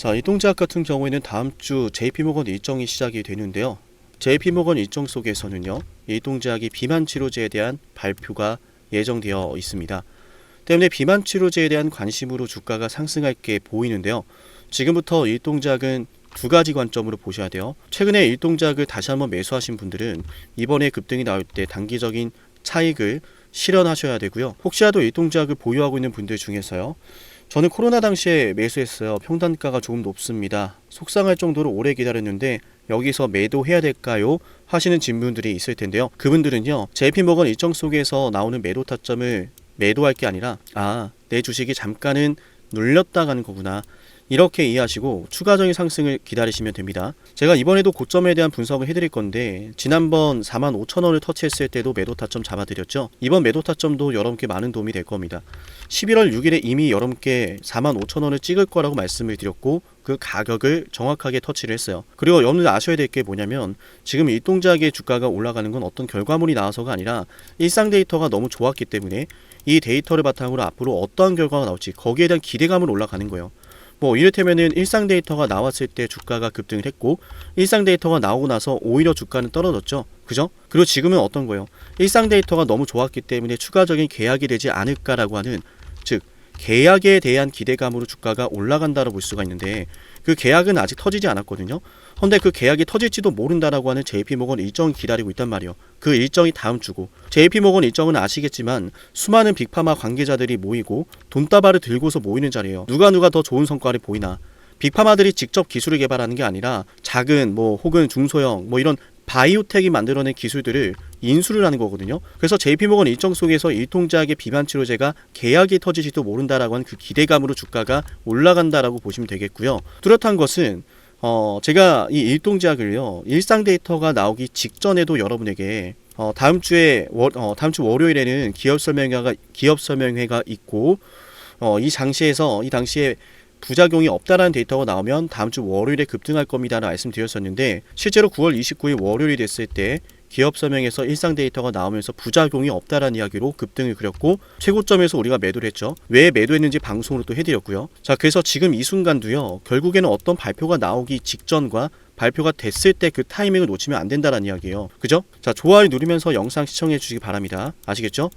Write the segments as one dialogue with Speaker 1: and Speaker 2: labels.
Speaker 1: 자, 이동제약 같은 경우에는 다음 주 JP모건 일정이 시작이 되는데요. JP모건 일정 속에서는요, 이동제약이 비만 치료제에 대한 발표가 예정되어 있습니다. 때문에 비만 치료제에 대한 관심으로 주가가 상승할 게 보이는데요. 지금부터 일동제약은 두 가지 관점으로 보셔야 돼요. 최근에 일동제약을 다시 한번 매수하신 분들은 이번에 급등이 나올 때 단기적인 차익을 실현하셔야 되고요. 혹시라도 일동제약을 보유하고 있는 분들 중에서요, 저는 코로나 당시에 매수했어요. 평단가가 조금 높습니다. 속상할 정도로 오래 기다렸는데 여기서 매도해야 될까요? 하시는 질문들이 있을 텐데요. 그분들은요, JP모건 일정 속에서 나오는 매도 타점을 매도할 게 아니라 내 주식이 잠깐은 눌렸다 가는 거구나, 이렇게 이해하시고 추가적인 상승을 기다리시면 됩니다. 제가 이번에도 고점에 대한 분석을 해드릴 건데, 지난번 45,000원을 터치했을 때도 매도 타점 잡아드렸죠. 이번 매도 타점도 여러분께 많은 도움이 될 겁니다. 11월 6일에 이미 여러분께 45,000원을 찍을 거라고 말씀을 드렸고, 그 가격을 정확하게 터치를 했어요. 그리고 여러분들 아셔야 될 게 뭐냐면, 지금 일동제약의 주가가 올라가는 건 어떤 결과물이 나와서가 아니라 일상 데이터가 너무 좋았기 때문에 이 데이터를 바탕으로 앞으로 어떠한 결과가 나올지 거기에 대한 기대감으로 올라가는 거예요. 이를테면은 일상 데이터가 나왔을 때 주가가 급등을 했고, 일상 데이터가 나오고 나서 오히려 주가는 떨어졌죠. 그죠? 그리고 지금은 어떤 거예요? 일상 데이터가 너무 좋았기 때문에 추가적인 계약이 되지 않을까라고 하는, 즉 계약에 대한 기대감으로 주가가 올라간다고 볼 수가 있는데, 그 계약은 아직 터지지 않았거든요. 근데 그 계약이 터질지도 모른다라고 하는 JP모건 일정이 기다리고 있단 말이에요. 그 일정이 다음 주고, JP모건 일정은 아시겠지만 수많은 빅파마 관계자들이 모이고 돈다발을 들고서 모이는 자리예요. 누가 더 좋은 성과를 보이나. 빅파마들이 직접 기술을 개발하는 게 아니라 작은 혹은 중소형 이런 바이오텍이 만들어낸 기술들을 인수를 하는 거거든요. 그래서 JP모건 일정 속에서 일동제약의 비만 치료제가 계약이 터지지도 모른다라고 하는 그 기대감으로 주가가 올라간다라고 보시면 되겠고요. 뚜렷한 것은 제가 이 일동제약을요, 일상 데이터가 나오기 직전에도 여러분에게 다음 주 월요일에는 기업 설명회가 있고, 이 당시에 부작용이 없다라는 데이터가 나오면 다음 주 월요일에 급등할 겁니다라는 말씀드렸었는데, 실제로 9월 29일 월요일이 됐을 때 기업 설명에서 일상 데이터가 나오면서 부작용이 없다라는 이야기로 급등을 그렸고, 최고점에서 우리가 매도를 했죠. 왜 매도했는지 방송으로 또 해드렸고요. 자, 그래서 지금 이 순간도요, 결국에는 어떤 발표가 나오기 직전과 발표가 됐을 때 그 타이밍을 놓치면 안 된다라는 이야기예요. 그죠? 자, 좋아요 누르면서 영상 시청해 주시기 바랍니다. 아시겠죠?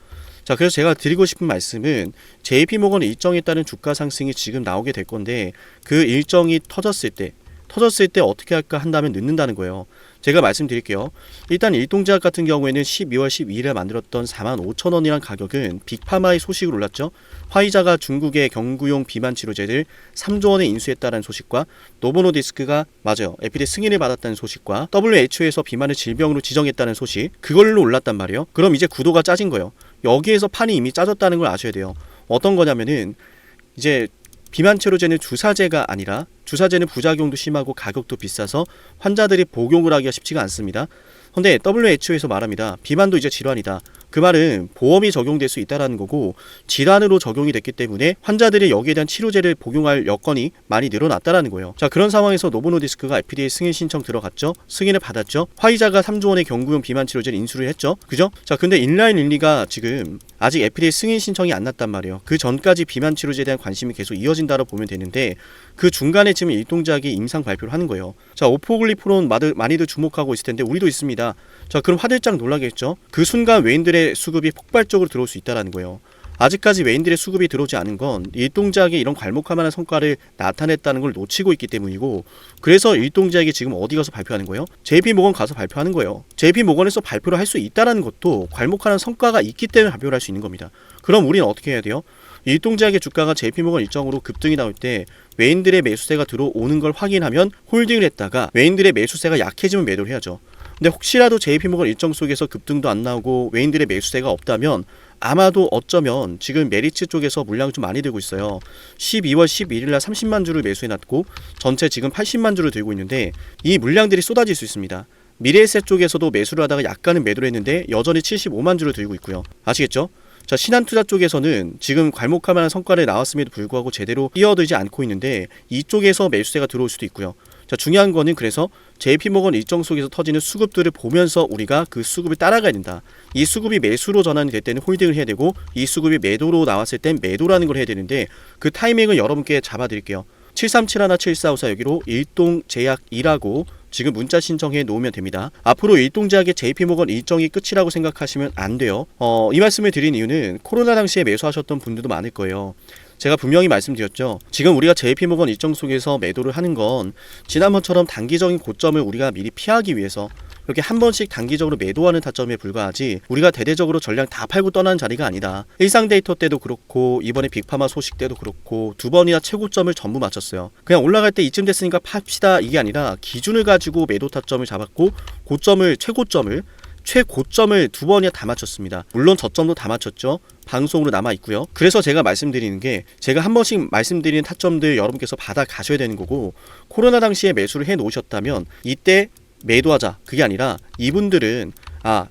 Speaker 1: 자, 그래서 제가 드리고 싶은 말씀은, JP모건 일정에 따른 주가 상승이 지금 나오게 될 건데, 그 일정이 터졌을 때 어떻게 할까 한다면 늦는다는 거예요. 제가 말씀드릴게요. 일단 일동제약 같은 경우에는 12월 12일에 만들었던 45,000원이란 가격은 빅파마의 소식으로 올랐죠. 화이자가 중국의 경구용 비만 치료제를 3조 원에 인수했다는 소식과, 노보노디스크가 FDA 승인을 받았다는 소식과, WHO에서 비만을 질병으로 지정했다는 소식, 그걸로 올랐단 말이에요. 그럼 이제 구도가 짜진 거예요. 여기에서 판이 이미 짜졌다는 걸 아셔야 돼요. 어떤 거냐면은, 이제 비만 치료제는 주사제가 아니라, 주사제는 부작용도 심하고 가격도 비싸서 환자들이 복용을 하기가 쉽지가 않습니다. 근데 WHO에서 말합니다. 비만도 이제 질환이다. 그 말은 보험이 적용될 수 있다는 거고, 질환으로 적용이 됐기 때문에 환자들이 여기에 대한 치료제를 복용할 여건이 많이 늘어났다는 거예요. 자, 그런 상황에서 노보노디스크가 FDA 승인 신청 들어갔죠. 승인을 받았죠. 화이자가 3조 원의 경구용 비만 치료제를 인수를 했죠. 그죠? 자, 근데 인라인 릴리가 지금 아직 FDA 승인 신청이 안 났단 말이에요. 그 전까지 비만 치료제에 대한 관심이 계속 이어진다고 보면 되는데, 그 중간에 지금 일동제약이 임상 발표를 하는 거예요. 자, 오포글리프론 많이들 주목하고 있을 텐데 우리도 있습니다. 자, 그럼 화들짝 놀라겠죠. 그 순간 외인들의 수급이 폭발적으로 들어올 수 있다는 거예요. 아직까지 외인들의 수급이 들어오지 않은 건 일동제약이 이런 괄목할 만한 성과를 나타냈다는 걸 놓치고 있기 때문이고, 그래서 일동제약이 지금 어디 가서 발표하는 거예요? JP모건 가서 발표하는 거예요. JP모건에서 발표를 할 수 있다는 것도 괄목하는 성과가 있기 때문에 발표를 할 수 있는 겁니다. 그럼 우리는 어떻게 해야 돼요? 일동제약의 주가가 JP모건 일정으로 급등이 나올 때 외인들의 매수세가 들어오는 걸 확인하면 홀딩을 했다가, 외인들의 매수세가 약해지면 매도를 해야죠. 근데 혹시라도 JP모건 일정 속에서 급등도 안 나오고 외인들의 매수세가 없다면, 아마도 어쩌면 지금 메리츠 쪽에서 물량을 좀 많이 들고 있어요. 12월 11일날 30만 주를 매수해놨고 전체 지금 80만 주를 들고 있는데, 이 물량들이 쏟아질 수 있습니다. 미래에셋 쪽에서도 매수를 하다가 약간은 매도를 했는데 여전히 75만 주를 들고 있고요. 아시겠죠? 자, 신한투자 쪽에서는 지금 괄목할 만한 성과를 나왔음에도 불구하고 제대로 뛰어들지 않고 있는데, 이쪽에서 매수세가 들어올 수도 있고요. 자, 중요한 거는 그래서 JP모건 일정 속에서 터지는 수급들을 보면서 우리가 그 수급을 따라가야 된다. 이 수급이 매수로 전환이 될 때는 홀딩을 해야 되고, 이 수급이 매도로 나왔을 땐 매도라는 걸 해야 되는데, 그 타이밍을 여러분께 잡아드릴게요. 7371-7454 여기로 일동제약이라고 지금 문자 신청해 놓으면 됩니다. 앞으로 일동제약의 JP모건 일정이 끝이라고 생각하시면 안 돼요. 이 말씀을 드린 이유는 코로나 당시에 매수하셨던 분들도 많을 거예요. 제가 분명히 말씀드렸죠. 지금 우리가 JP모건 일정 속에서 매도를 하는 건 지난번처럼 단기적인 고점을 우리가 미리 피하기 위해서 이렇게 한 번씩 단기적으로 매도하는 타점에 불과하지 우리가 대대적으로 전량 다 팔고 떠나는 자리가 아니다. 일상 데이터 때도 그렇고 이번에 빅파마 소식 때도 그렇고 두 번이나 최고점을 전부 맞췄어요. 그냥 올라갈 때 이쯤 됐으니까 팝시다 이게 아니라 기준을 가지고 매도 타점을 잡았고 최고점을 두 번이나 다 맞췄습니다. 물론 저점도 다 맞췄죠. 방송으로 남아 있고요. 그래서 제가 말씀드리는 게 제가 한 번씩 말씀드리는 타점들 여러분께서 받아 가셔야 되는 거고 코로나 당시에 매수를 해 놓으셨다면 이때 매도하자 그게 아니라 이분들은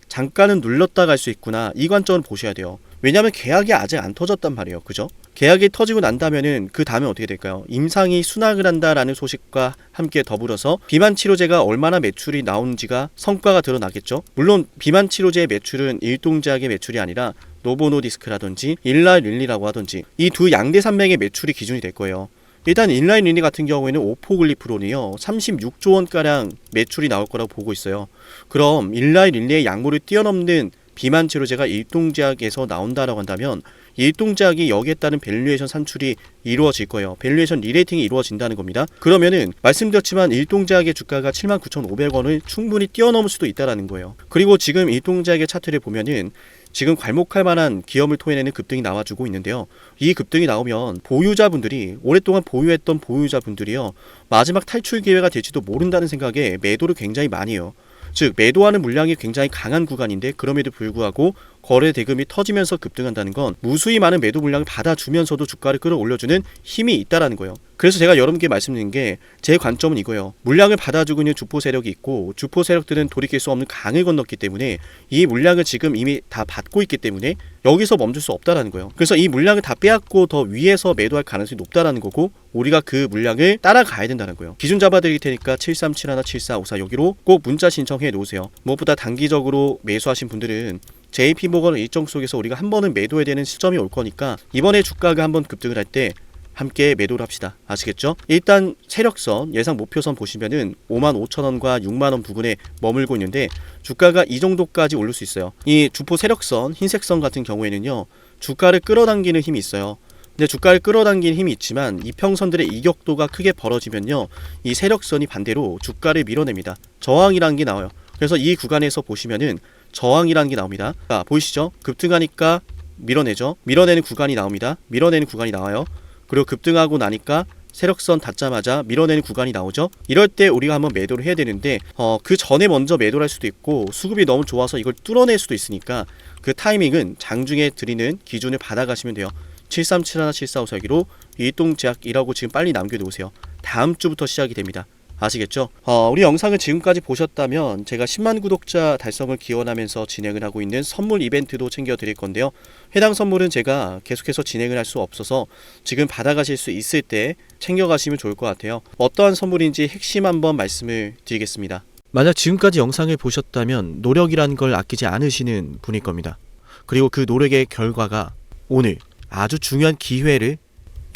Speaker 1: 잠깐은 눌렀다 갈 수 있구나 이 관점을 보셔야 돼요. 왜냐하면 계약이 아직 안 터졌단 말이에요. 그죠? 계약이 터지고 난다면은 그 다음에 어떻게 될까요? 임상이 순항을 한다라는 소식과 함께 더불어서 비만 치료제가 얼마나 매출이 나오는지가 성과가 드러나겠죠. 물론 비만 치료제의 매출은 일동제약의 매출이 아니라 노보노디스크라든지 일라릴리라고 하든지 이 두 양대 산맥의 매출이 기준이 될 거예요. 일단 인라인 릴리 같은 경우에는 오포글리프론이요 36조 원가량 매출이 나올 거라고 보고 있어요. 그럼 인라인 릴리의 약물을 뛰어넘는 비만 치료제가 일동제약에서 나온다라고 한다면 일동제약이 여기에 따른 밸류에이션 산출이 이루어질 거예요. 밸류에이션 리레이팅이 이루어진다는 겁니다. 그러면은 말씀드렸지만 일동제약의 주가가 79,500원을 충분히 뛰어넘을 수도 있다라는 거예요. 그리고 지금 일동제약의 차트를 보면은 지금 괄목할 만한 기업을 토해내는 급등이 나와주고 있는데요. 이 급등이 나오면 보유자분들이 오랫동안 보유했던 보유자분들이요 마지막 탈출 기회가 될지도 모른다는 생각에 매도를 굉장히 많이 해요. 즉 매도하는 물량이 굉장히 강한 구간인데 그럼에도 불구하고 거래 대금이 터지면서 급등한다는 건 무수히 많은 매도 물량을 받아주면서도 주가를 끌어올려주는 힘이 있다라는 거예요. 그래서 제가 여러분께 말씀드린 게 제 관점은 이거예요. 물량을 받아주고 있는 주포 세력이 있고 주포 세력들은 돌이킬 수 없는 강을 건넜기 때문에 이 물량을 지금 이미 다 받고 있기 때문에 여기서 멈출 수 없다라는 거예요. 그래서 이 물량을 다 빼앗고 더 위에서 매도할 가능성이 높다라는 거고 우리가 그 물량을 따라가야 된다는 거예요. 기준 잡아드릴 테니까 7371-7454 여기로 꼭 문자 신청해 놓으세요. 무엇보다 단기적으로 매수하신 분들은 JP모건 일정 속에서 우리가 한 번은 매도해야 되는 시점이 올 거니까 이번에 주가가 한번 급등을 할 때 함께 매도를 합시다. 아시겠죠? 일단 세력선 예상 목표선 보시면은 55,000원과 6만원 부근에 머물고 있는데 주가가 이 정도까지 오를 수 있어요. 이 주포 세력선 흰색선 같은 경우에는요 주가를 끌어당기는 힘이 있어요. 근데 주가를 끌어당기는 힘이 있지만 이평선들의 이격도가 크게 벌어지면요 이 세력선이 반대로 주가를 밀어냅니다. 저항이라는 게 나와요. 그래서 이 구간에서 보시면은 저항이라는 게 나옵니다. 보이시죠? 급등하니까 밀어내죠. 밀어내는 구간이 나옵니다. 밀어내는 구간이 나와요. 그리고 급등하고 나니까 세력선 닿자마자 밀어내는 구간이 나오죠. 이럴 때 우리가 한번 매도를 해야 되는데 그 전에 먼저 매도를 할 수도 있고 수급이 너무 좋아서 이걸 뚫어낼 수도 있으니까 그 타이밍은 장중에 드리는 기준을 받아가시면 돼요. 7371-7454기로 일동제약이라고 지금 빨리 남겨놓으세요. 다음 주부터 시작이 됩니다. 아시겠죠? 우리 영상을 지금까지 보셨다면 제가 10만 구독자 달성을 기원하면서 진행을 하고 있는 선물 이벤트도 챙겨 드릴 건데요. 해당 선물은 제가 계속해서 진행을 할 수 없어서 지금 받아가실 수 있을 때 챙겨가시면 좋을 것 같아요. 어떠한 선물인지 핵심 한번 말씀을 드리겠습니다. 만약 지금까지 영상을 보셨다면 노력이라는 걸 아끼지 않으시는 분일 겁니다. 그리고 그 노력의 결과가 오늘 아주 중요한 기회를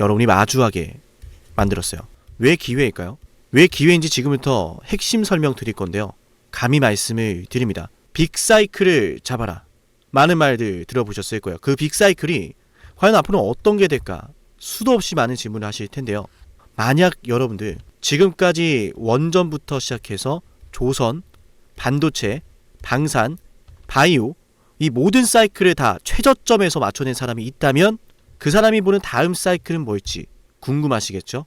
Speaker 1: 여러분이 마주하게 만들었어요. 왜 기회일까요? 왜 기회인지 지금부터 핵심 설명 드릴 건데요. 감히 말씀을 드립니다. 빅사이클을 잡아라. 많은 말들 들어보셨을 거예요. 그 빅사이클이 과연 앞으로 어떤 게 될까? 수도 없이 많은 질문을 하실 텐데요. 만약 여러분들 지금까지 원전부터 시작해서 조선, 반도체, 방산, 바이오 이 모든 사이클을 다 최저점에서 맞춰낸 사람이 있다면 그 사람이 보는 다음 사이클은 뭘지 궁금하시겠죠?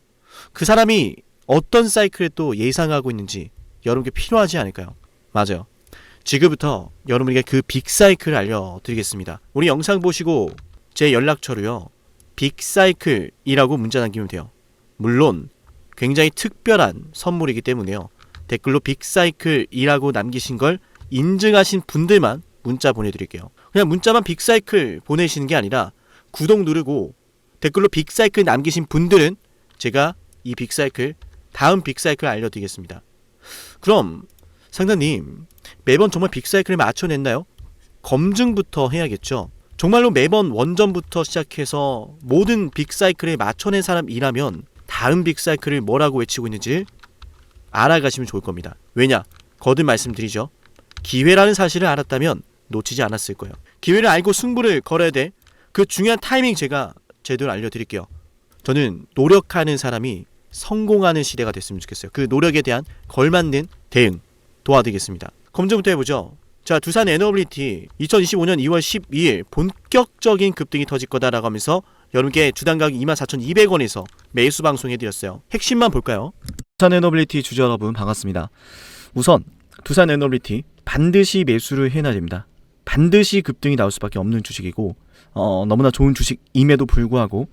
Speaker 1: 그 사람이 어떤 사이클을 또 예상하고 있는지 여러분께 필요하지 않을까요? 맞아요. 지금부터 여러분에게 그 빅사이클을 알려드리겠습니다. 우리 영상 보시고 제 연락처로요. 빅사이클이라고 문자 남기면 돼요. 물론 굉장히 특별한 선물이기 때문에요. 댓글로 빅사이클이라고 남기신 걸 인증하신 분들만 문자 보내드릴게요. 그냥 문자만 빅사이클 보내시는 게 아니라 구독 누르고 댓글로 빅사이클 남기신 분들은 제가 이 빅사이클 다음 빅사이클 알려드리겠습니다. 그럼 상담님 매번 정말 빅사이클을 맞춰냈나요? 검증부터 해야겠죠. 정말로 매번 원전부터 시작해서 모든 빅사이클에 맞춰낸 사람이라면 다음 빅사이클을 뭐라고 외치고 있는지 알아가시면 좋을 겁니다. 왜냐? 거듭 말씀드리죠. 기회라는 사실을 알았다면 놓치지 않았을 거예요. 기회를 알고 승부를 걸어야 돼. 그 중요한 타이밍 제가 제대로 알려드릴게요. 저는 노력하는 사람이 성공하는 시대가 됐으면 좋겠어요. 그 노력에 대한 걸맞는 대응 도와드리겠습니다. 검증부터 해보죠. 자, 두산 에너빌리티 2025년 2월 12일 본격적인 급등이 터질 거다라고 하면서 여러분께 주당 가격 24,200원에서 매수 방송해드렸어요. 핵심만 볼까요?
Speaker 2: 두산 에너빌리티 주주 여러분 반갑습니다. 우선 두산 에너빌리티 반드시 매수를 해놔야 됩니다. 반드시 급등이 나올 수밖에 없는 주식이고 너무나 좋은 주식임에도 불구하고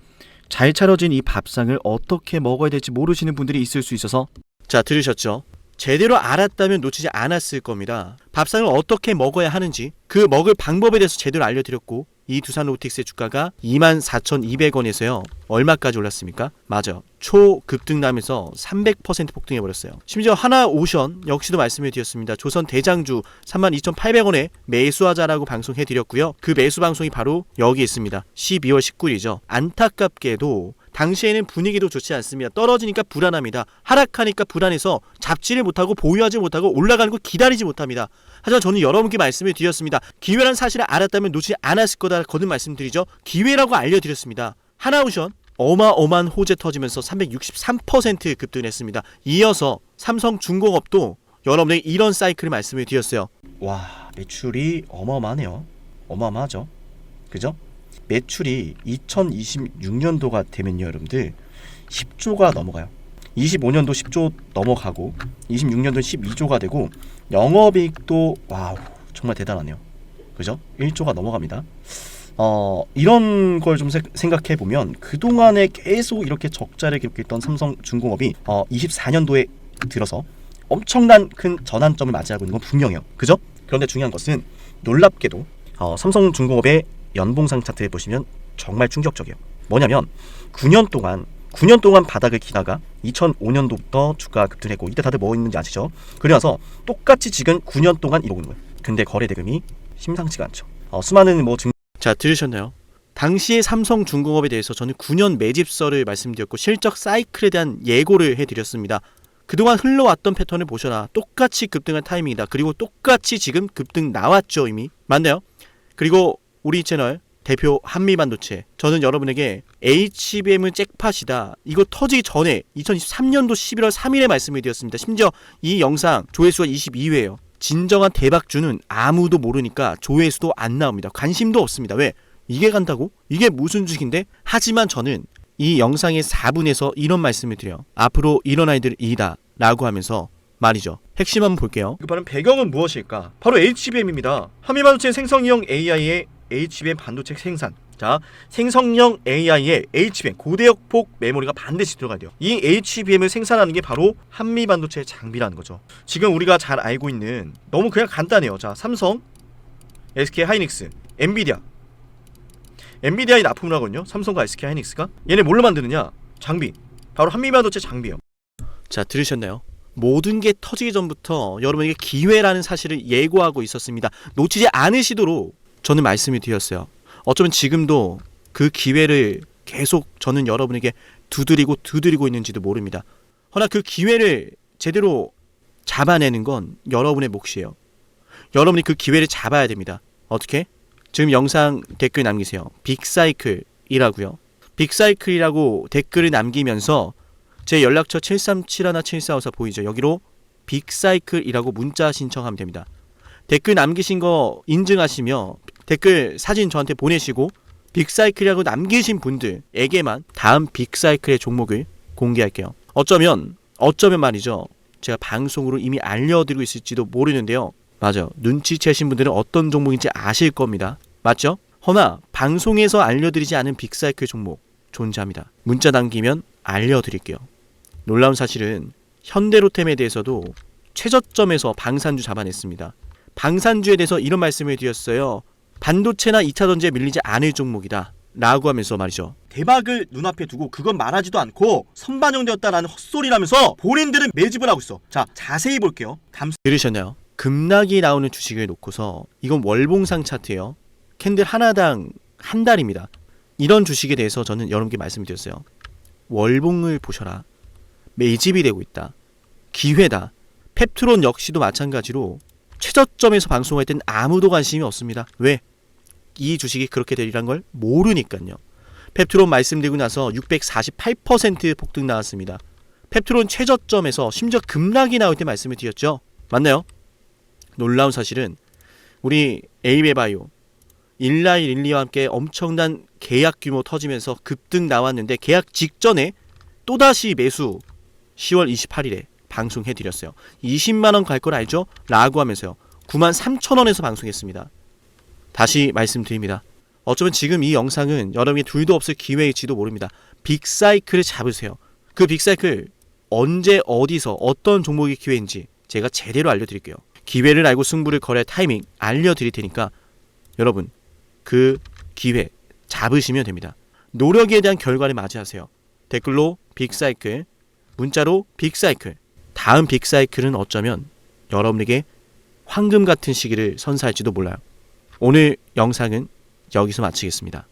Speaker 2: 잘 차려진 이 밥상을 어떻게 먹어야 될지 모르시는 분들이 있을 수 있어서
Speaker 1: 자, 들으셨죠? 제대로 알았다면 놓치지 않았을 겁니다. 밥상을 어떻게 먹어야 하는지 그 먹을 방법에 대해서 제대로 알려드렸고 이 두산 로보틱스의 주가가 24,200원에서요 얼마까지 올랐습니까? 맞아, 초급등 나면서 300% 폭등해버렸어요. 심지어 하나오션 역시도 말씀해드렸습니다. 조선 대장주 32,800원에 매수하자라고 방송해드렸고요. 그 매수 방송이 바로 여기 있습니다. 12월 19일이죠. 안타깝게도 당시에는 분위기도 좋지 않습니다. 떨어지니까 불안합니다. 하락하니까 불안해서 잡지를 못하고 보유하지 못하고 올라가는 거 기다리지 못합니다. 하지만 저는 여러분께 말씀을 드렸습니다. 기회라는 사실을 알았다면 놓치지 않았을 거다 거듭 말씀드리죠. 기회라고 알려드렸습니다. 하나오션 어마어마한 호재 터지면서 363% 급등했습니다. 이어서 삼성중공업도 여러분에게 이런 사이클을 말씀을 드렸어요.
Speaker 2: 와, 매출이 어마어마하네요. 어마어마하죠. 그죠? 매출이 2026년도가 되면요 여러분들 10조가 넘어가요. 25년도 10조 넘어가고 26년도 12조가 되고 영업이익도 와우 정말 대단하네요. 그죠? 1조가 넘어갑니다. 이런 걸 좀 생각해 보면 그동안에 계속 이렇게 적자를 기록했던 삼성중공업이 24년도에 들어서 엄청난 큰 전환점을 맞이하고 있는 건 분명해요. 그죠? 그런데 중요한 것은 놀랍게도 삼성중공업의 연봉상 차트에 보시면 정말 충격적이에요. 뭐냐면 9년 동안 바닥을 기다가 2005년도부터 주가가 급등했고 이때 다들 뭐 있는지 아시죠? 그래서 똑같이 지금 9년 동안 이러고 있는 거예요. 근데 거래 대금이 심상치가 않죠. 수많은
Speaker 1: 자, 들으셨나요? 당시의 삼성중공업에 대해서 저는 9년 매집설을 말씀드렸고 실적 사이클에 대한 예고를 해드렸습니다. 그동안 흘러왔던 패턴을 보셔라. 똑같이 급등한 타이밍이다. 그리고 똑같이 지금 급등 나왔죠 이미. 맞나요? 그리고 우리 채널 대표 한미반도체, 저는 여러분에게 HBM은 잭팟이다. 이거 터지기 전에 2023년도 11월 3일에 말씀을 드렸습니다. 심지어 이 영상 조회수가 22회예요. 진정한 대박주는 아무도 모르니까 조회수도 안 나옵니다. 관심도 없습니다. 왜? 이게 간다고? 이게 무슨 주식인데? 하지만 저는 이 영상의 4분에서 이런 말씀을 드려요. 앞으로 이런 아이들 이다 라고 하면서 말이죠. 핵심 한번 볼게요.
Speaker 2: 급하는 배경은 무엇일까? 바로 HBM입니다. 한미반도체 생성형 AI의 HBM 반도체 생산. 자, 생성형 AI의 HBM 고대역폭 메모리가 반드시 들어가야 돼요. 이 HBM을 생산하는 게 바로 한미반도체 장비라는 거죠. 지금 우리가 잘 알고 있는 너무 그냥 간단해요. 자, 삼성, SK하이닉스, 엔비디아에 납품을 하거든요. 삼성과 SK하이닉스가. 얘네 뭘로 만드느냐? 장비. 바로 한미반도체 장비예요.
Speaker 1: 자, 들으셨나요? 모든 게 터지기 전부터 여러분에게 기회라는 사실을 예고하고 있었습니다. 놓치지 않으시도록 저는 말씀을 드렸어요. 어쩌면 지금도 그 기회를 계속 저는 여러분에게 두드리고 있는지도 모릅니다. 허나 그 기회를 제대로 잡아내는 건 여러분의 몫이에요. 여러분이 그 기회를 잡아야 됩니다. 어떻게? 지금 영상 댓글 남기세요. 빅사이클이라고요. 빅사이클이라고 댓글을 남기면서 제 연락처 737-7454 보이죠? 여기로 빅사이클이라고 문자 신청하면 됩니다. 댓글 남기신 거 인증하시며 댓글 사진 저한테 보내시고 빅사이클이라고 남기신 분들에게만 다음 빅사이클의 종목을 공개할게요. 어쩌면 말이죠. 제가 방송으로 이미 알려드리고 있을지도 모르는데요. 맞아요. 눈치채신 분들은 어떤 종목인지 아실 겁니다. 맞죠? 허나 방송에서 알려드리지 않은 빅사이클 종목 존재합니다. 문자 남기면 알려드릴게요. 놀라운 사실은 현대로템에 대해서도 최저점에서 방산주 잡아냈습니다. 방산주에 대해서 이런 말씀을 드렸어요. 반도체나 2차전지에 밀리지 않을 종목이다 라고 하면서 말이죠.
Speaker 2: 대박을 눈앞에 두고 그건 말하지도 않고 선반영되었다라는 헛소리라면서 본인들은 매집을 하고 있어. 자, 자세히 볼게요.
Speaker 1: 들으셨나요? 급락이 나오는 주식을 놓고서 이건 월봉상 차트예요. 캔들 하나당 한 달입니다. 이런 주식에 대해서 저는 여러분께 말씀드렸어요. 월봉을 보셔라. 매집이 되고 있다. 기회다. 펩트론 역시도 마찬가지로 최저점에서 방송할 땐 아무도 관심이 없습니다. 왜? 이 주식이 그렇게 되리란 걸 모르니까요. 펩트론 말씀드리고 나서 648% 폭등 나왔습니다. 펩트론 최저점에서 심지어 급락이 나올 때 말씀을 드렸죠. 맞나요? 놀라운 사실은 우리 에이베바이오, 일라이 릴리와 함께 엄청난 계약 규모 터지면서 급등 나왔는데 계약 직전에 또다시 매수 10월 28일에 방송해드렸어요. 20만원 갈 걸 알죠? 라고 하면서요. 93,000원에서 방송했습니다. 다시 말씀드립니다. 어쩌면 지금 이 영상은 여러분이 둘도 없을 기회일지도 모릅니다. 빅사이클을 잡으세요. 그 빅사이클 언제 어디서 어떤 종목이 기회인지 제가 제대로 알려드릴게요. 기회를 알고 승부를 걸을 타이밍 알려드릴 테니까 여러분 그 기회 잡으시면 됩니다. 노력에 대한 결과를 맞이하세요. 댓글로 빅사이클, 문자로 빅사이클. 다음 빅사이클은 어쩌면 여러분에게 황금 같은 시기를 선사할지도 몰라요. 오늘 영상은 여기서 마치겠습니다.